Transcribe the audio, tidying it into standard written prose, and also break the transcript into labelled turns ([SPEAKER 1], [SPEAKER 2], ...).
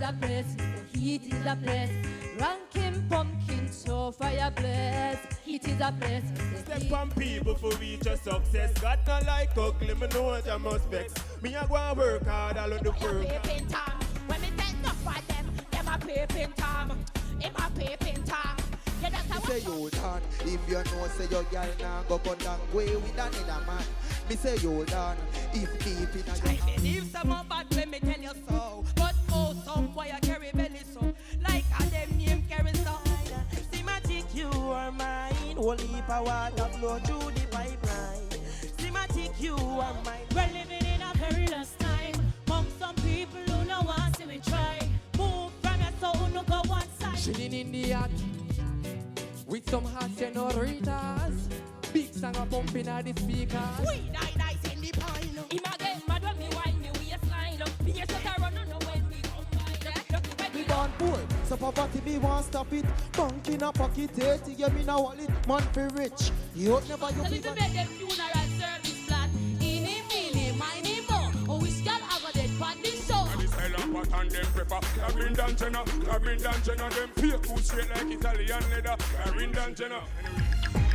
[SPEAKER 1] a place, the heat is a place. Ranking pumpkin, so fire blaze. Heat is a place.
[SPEAKER 2] Step on people for reach a success. God not like ugly, me know what I must vex. Me a go and work hard, all of the work.
[SPEAKER 3] Peeping Tom, when me take enough for them a peeping Tom. Him a peeping Tom. Yeah, that's how
[SPEAKER 4] say you done. If you know say your girl now go gun down way with another man. Me say you done. If deep in a
[SPEAKER 3] I believe some of bad when me tell you so. But oh, some boy a carry belly so. Like a them name carry so.
[SPEAKER 5] Cinematic, you are mine. Only power that flow through the pipeline. Cinematic, you are mine.
[SPEAKER 6] We're living in a perilous time. Among some people who no want to we try. Move from your soul, no go one side.
[SPEAKER 7] Chilling in the yacht with some hot senoritas. Big song a pumping at the speakers.
[SPEAKER 3] We nice in the pile.
[SPEAKER 6] Him a get mad when me wind me waistline up. Me just a run on when we combine.
[SPEAKER 4] we born poor, so poverty me want stop it. Bank in a pocket, 80 give me now wallet. Man for rich, you hope never you
[SPEAKER 6] So
[SPEAKER 4] be
[SPEAKER 6] if you make them funeral service plan, in him, mine more. Oh, we shall have a dead body show.
[SPEAKER 2] And this hell up pot and them pepper. Carrying Danjana, them pay cool straight like Italian leather. Carrying Danjana. Anyway.